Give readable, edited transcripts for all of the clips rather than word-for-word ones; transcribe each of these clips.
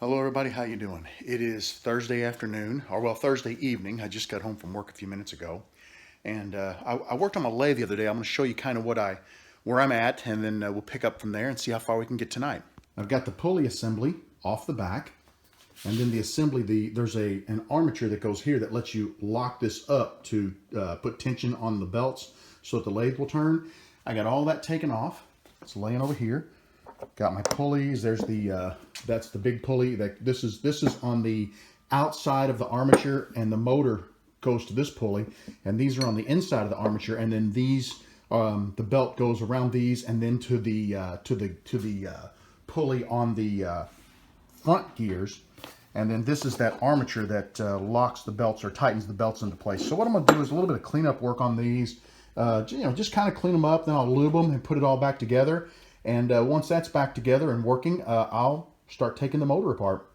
Hello everybody, how you doing? It is Thursday afternoon, or well, Thursday evening. I just got home from work a few minutes ago. And I worked on my lathe the other day. I'm going to show you kind of where I'm at, and then we'll pick up from there and see how far we can get tonight. I've got the pulley assembly off the back, and then the assembly, there's an armature that goes here that lets you lock this up to put tension on the belts so that the lathe will turn. I got all that taken off. It's laying over here. Got my pulleys. There's that's the big pulley. This is on the outside of the armature, and the motor goes to this pulley, and these are on the inside of the armature, and then these the belt goes around these and then to the pulley on the front gears, and then this is that armature that locks the belts or tightens the belts into place. So what I'm going to do is a little bit of cleanup work on these. Just kind of clean them up, then I'll lube them and put it all back together. And once that's back together and working, I'll start taking the motor apart.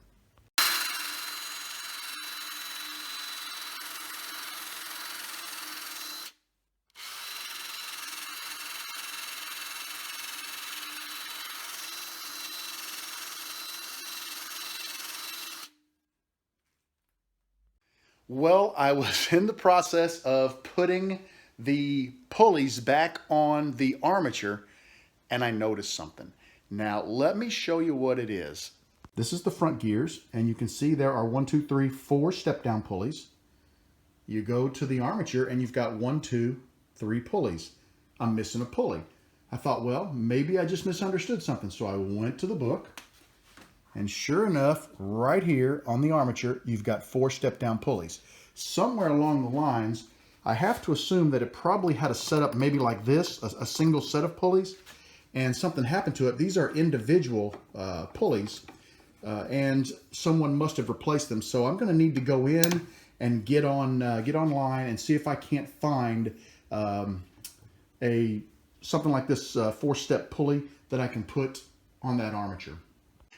Well, I was in the process of putting the pulleys back on the armature, and I noticed something. Now, let me show you what it is. This is the front gears, and you can see there are 4 step-down pulleys. You go to the armature, and you've got 3 pulleys. I'm missing a pulley. I thought, well, maybe I just misunderstood something, so I went to the book, and sure enough, right here on the armature, you've got 4 step-down pulleys. Somewhere along the lines, I have to assume that it probably had a setup maybe like this, a single set of pulleys, and something happened to it. These are individual pulleys, and someone must have replaced them. So I'm going to need to go in and get online and see if I can't find something like this 4-step pulley that I can put on that armature.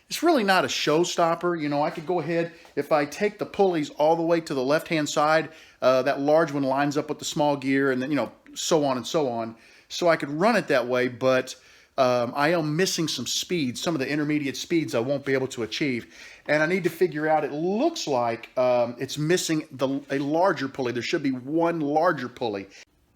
It's really not a showstopper. You know, I could go ahead, if I take the pulleys all the way to the left-hand side, that large one lines up with the small gear, and then, so on and so on. So I could run it that way, but I am missing some speeds, some of the intermediate speeds I won't be able to achieve. And I need to figure out, it looks like it's missing a larger pulley. There should be one larger pulley.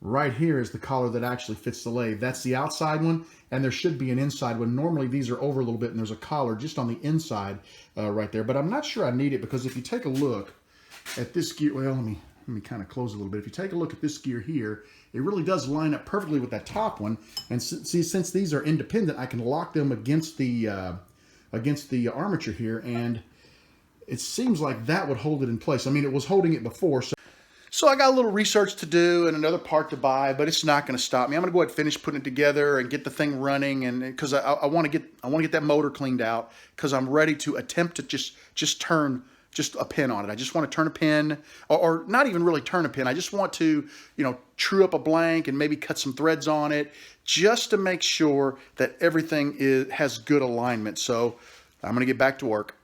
Right here is the collar that actually fits the lathe. That's the outside one, and there should be an inside one. Normally these are over a little bit, and there's a collar just on the inside right there. But I'm not sure I need it, because if you take a look at this gear, well, let me kind of close a little bit. If you take a look at this gear here, it really does line up perfectly with that top one. And see, since these are independent, I can lock them against the armature here, and it seems like that would hold it in place. I mean, it was holding it before, so I got a little research to do and another part to buy, but it's not going to stop me. I'm going to go ahead and finish putting it together and get the thing running, and because I want to get that motor cleaned out, because I'm ready to attempt to just turn just a pin on it. I just want to turn a pin, or not even really turn a pin. I just want to, true up a blank and maybe cut some threads on it, just to make sure that everything has good alignment. So I'm going to get back to work.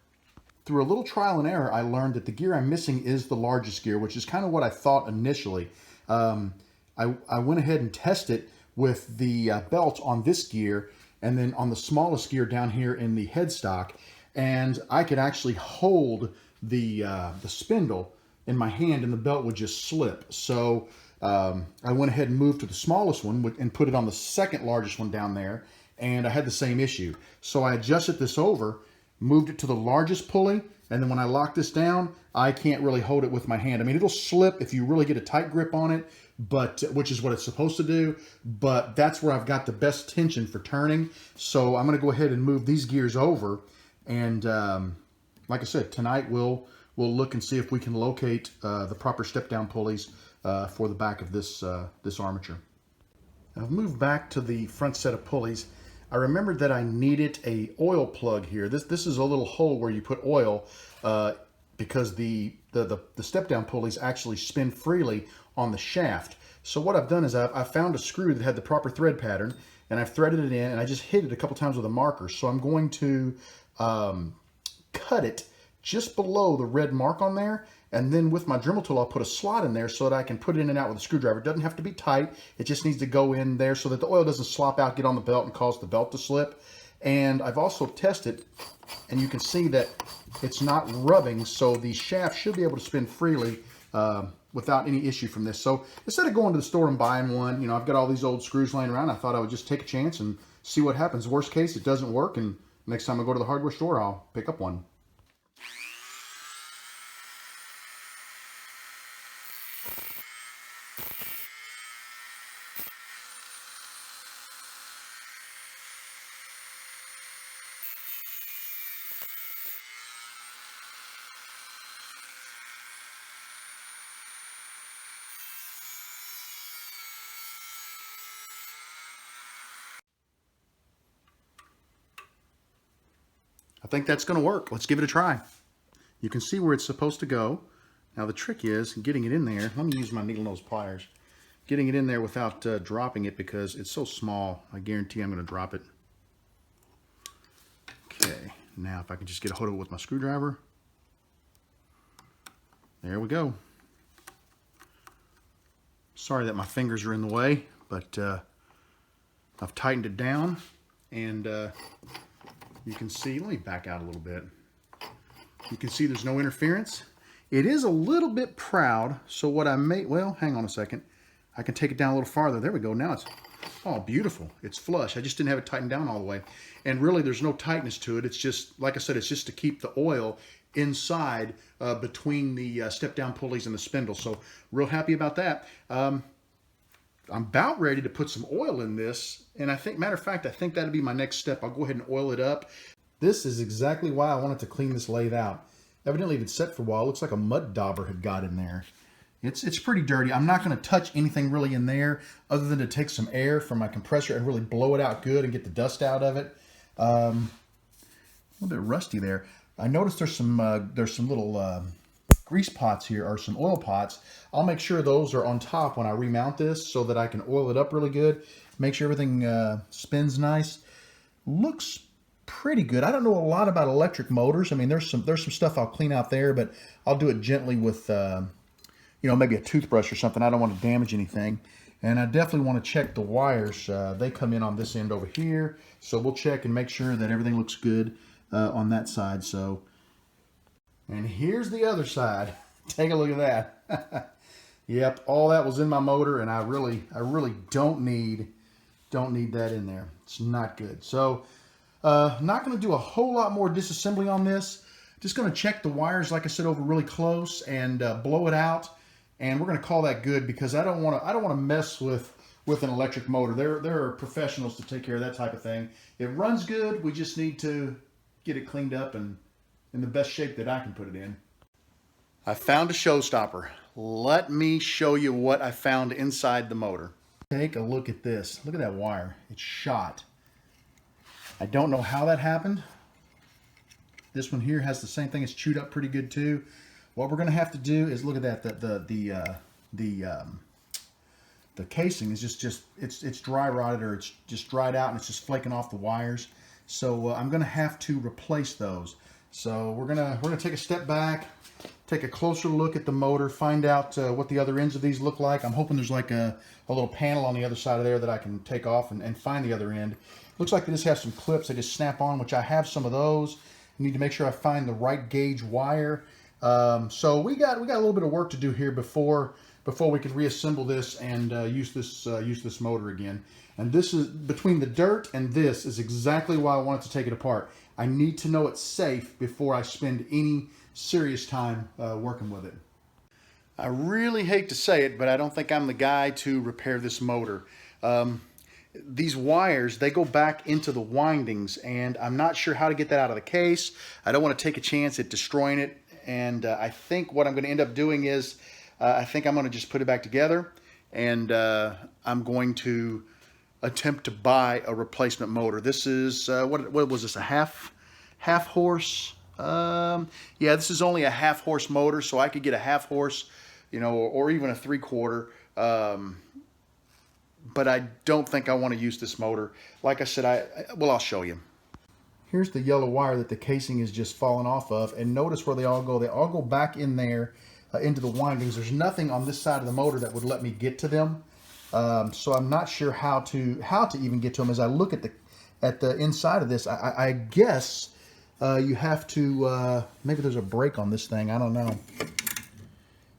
Through a little trial and error, I learned that the gear I'm missing is the largest gear, which is kind of what I thought initially. I went ahead and tested with the belt on this gear, and then on the smallest gear down here in the headstock, and I could actually hold the spindle in my hand, and the belt would just slip. So I went ahead and moved to the smallest one and put it on the second largest one down there, and I had the same issue. So I adjusted this over, moved it to the largest pulley, and then when I lock this down, I can't really hold it with my hand. I mean, it'll slip if you really get a tight grip on it, but which is what it's supposed to do, but that's where I've got the best tension for turning. So I'm going to go ahead and move these gears over, and like I said, tonight we'll look and see if we can locate the proper step-down pulleys for the back of this armature. I've moved back to the front set of pulleys. I remembered that I needed a oil plug here. This is a little hole where you put oil because the step-down pulleys actually spin freely on the shaft. So what I've done is I found a screw that had the proper thread pattern, and I've threaded it in, and I just hit it a couple times with a marker. So I'm going to cut it just below the red mark on there, and then with my Dremel tool I'll put a slot in there so that I can put it in and out with a screwdriver. It doesn't have to be tight, it just needs to go in there so that the oil doesn't slop out, get on the belt, and cause the belt to slip. And I've also tested, and you can see that it's not rubbing, so the shaft should be able to spin freely without any issue from this. So instead of going to the store and buying one, you know, I've got all these old screws laying around. I thought I would just take a chance and see what happens. Worst case, it doesn't work, and next time I go to the hardware store, I'll pick up one. I think that's going to work. Let's give it a try. You can see where it's supposed to go. Now the trick is getting it in there. Let me use my needle nose pliers. Getting it in there without dropping it, because it's so small. I guarantee I'm going to drop it. Okay, now if I can just get a hold of it with my screwdriver. There we go. Sorry that my fingers are in the way, but I've tightened it down, and you can see, let me back out a little bit. You can see there's no interference. It is a little bit proud, so what I may, well, hang on a second. I can take it down a little farther. There we go. Now it's, oh, beautiful. It's flush. I just didn't have it tightened down all the way. And really, there's no tightness to it. It's just, like I said, it's just to keep the oil inside between the step-down pulleys and the spindle. So real happy about that. I'm about ready to put some oil in this, and I think, matter of fact, I think that'll be my next step. I'll go ahead and oil it up. This is exactly why I wanted to clean this lathe out. Evidently, it had set for a while. It looks like a mud dauber had got in there. It's pretty dirty. I'm not going to touch anything really in there other than to take some air from my compressor and really blow it out good and get the dust out of it. A little bit rusty there. I noticed there's some little grease pots here, or some oil pots. I'll make sure those are on top when I remount this so that I can oil it up really good. Make sure everything spins nice. Looks pretty good. I don't know a lot about electric motors. I mean, there's some stuff I'll clean out there, but I'll do it gently with you know, maybe a toothbrush or something. I don't want to damage anything. And I definitely want to check the wires. They come in on this end over here, so we'll check and make sure that everything looks good on that side. So, and here's the other side. Take a look at that. Yep, all that was in my motor, and I really don't need that in there. It's not good. So, not going to do a whole lot more disassembly on this. Just going to check the wires, like I said, over really close and blow it out. And we're going to call that good, because I don't want to mess with an electric motor. There are professionals to take care of that type of thing. It runs good. We just need to get it cleaned up and in the best shape that I can put it in. I found a showstopper. Let me show you what I found inside the motor. Take a look at this. Look at that wire. It's shot. I don't know how that happened. This one here has the same thing. It's chewed up pretty good too. What we're going to have to do is look at that. The casing is just it's dry rotted, or it's just dried out, and it's just flaking off the wires. So I'm going to have to replace those. So we're gonna take a step back, take a closer look at the motor, find out what the other ends of these look like. I'm hoping there's like a little panel on the other side of there that I can take off and find the other end. Looks like they just have some clips they just snap on, which I have some of those. I need to make sure I find the right gauge wire. So we got a little bit of work to do here before we can reassemble this and use this motor again. And this is, between the dirt and this, is exactly why I wanted to take it apart. I need to know it's safe before I spend any serious time working with it. I really hate to say it, but I don't think I'm the guy to repair this motor. These wires, they go back into the windings, and I'm not sure how to get that out of the case. I don't want to take a chance at destroying it. And I think what I'm going to end up doing is, I think I'm going to just put it back together, and I'm going to attempt to buy a replacement motor. This is, what was this, a half horse? Yeah, this is only a half horse motor, so I could get a half horse, you know, or even a 3/4. But I don't think I want to use this motor. Like I said, I'll show you. Here's the yellow wire that the casing is just falling off of, and notice where they all go. They all go back in there into the windings. There's nothing on this side of the motor that would let me get to them, so I'm not sure how to even get to them. As I look at at the inside of this. I guess you have to, maybe there's a brake on this thing. I don't know.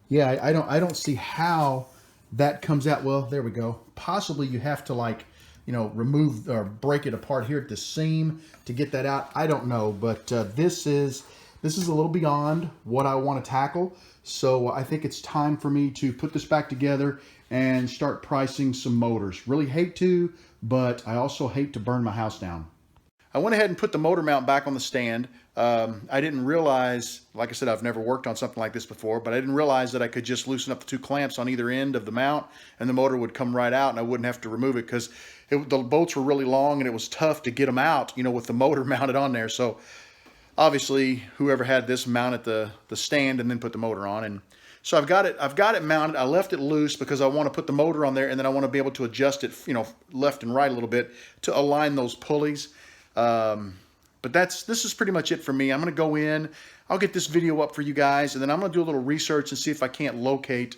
Yeah, I don't see how that comes out. Well, there we go. Possibly you have to, like, you know, remove or break it apart here at the seam to get that out. I don't know, but this is a little beyond what I want to tackle. So I think it's time for me to put this back together and start pricing some motors. Really hate to, but I also hate to burn my house down. I went ahead and put the motor mount back on the stand. I didn't realize, like I said, I've never worked on something like this before, but I didn't realize that I could just loosen up the 2 clamps on either end of the mount and the motor would come right out and I wouldn't have to remove it, because the bolts were really long and it was tough to get them out, you know, with the motor mounted on there. So obviously whoever had this mounted the stand and then put the motor on. And so I've got it mounted. I left it loose because I want to put the motor on there and then I want to be able to adjust it, you know, left and right a little bit to align those pulleys. But this is pretty much it for me. I'm going to go in, I'll get this video up for you guys, and then I'm going to do a little research and see if I can't locate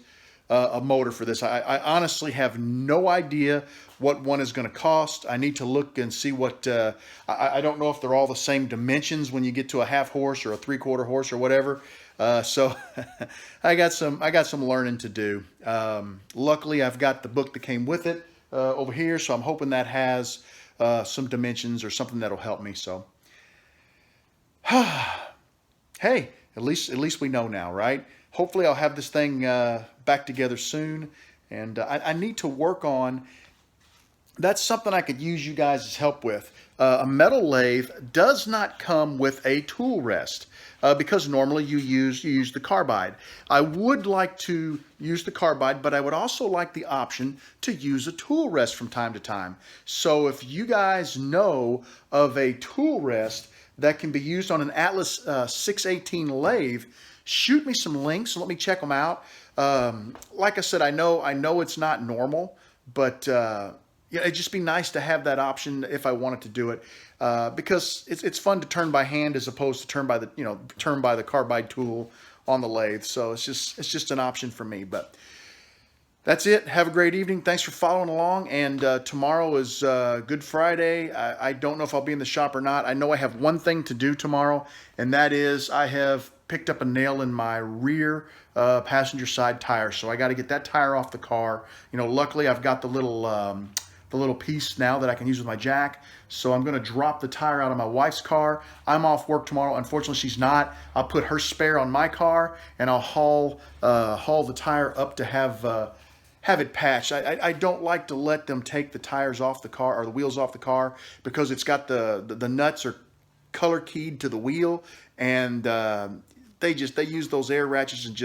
a motor for this. I honestly have no idea what one is going to cost. I need to look and see what, I don't know if they're all the same dimensions when you get to a 1/2 horse or a 3/4 horse or whatever. So I got some learning to do. Luckily, I've got the book that came with it over here, so I'm hoping that has some dimensions or something that'll help me. So, hey, at least we know now, right? Hopefully I'll have this thing back together soon. And I need to work on, that's something I could use you guys' help with. A metal lathe does not come with a tool rest because normally you use the carbide. I would like to use the carbide, but I would also like the option to use a tool rest from time to time. So if you guys know of a tool rest that can be used on an Atlas 618 lathe, shoot me some links and let me check them out. Like I said, I know it's not normal, but yeah, it'd just be nice to have that option if I wanted to do it, because it's fun to turn by hand as opposed to turn by the carbide tool on the lathe. So it's just an option for me. But that's it. Have a great evening. Thanks for following along. And tomorrow is Good Friday. I don't know if I'll be in the shop or not. I know I have one thing to do tomorrow, and that is I have picked up a nail in my rear passenger side tire. So I got to get that tire off the car. You know, luckily I've got the little piece now that I can use with my jack. So I'm going to drop the tire out of my wife's car. I'm off work tomorrow. Unfortunately, she's not. I'll put her spare on my car, and I'll haul the tire up to have it patched. I don't like to let them take the tires off the car or the wheels off the car, because it's got the nuts are color keyed to the wheel, and they use those air ratchets and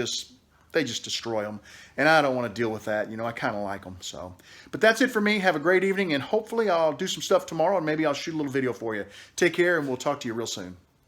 they just destroy them. And I don't want to deal with that. You know, I kind of like them. So, but that's it for me. Have a great evening, and hopefully I'll do some stuff tomorrow, and maybe I'll shoot a little video for you. Take care, and we'll talk to you real soon.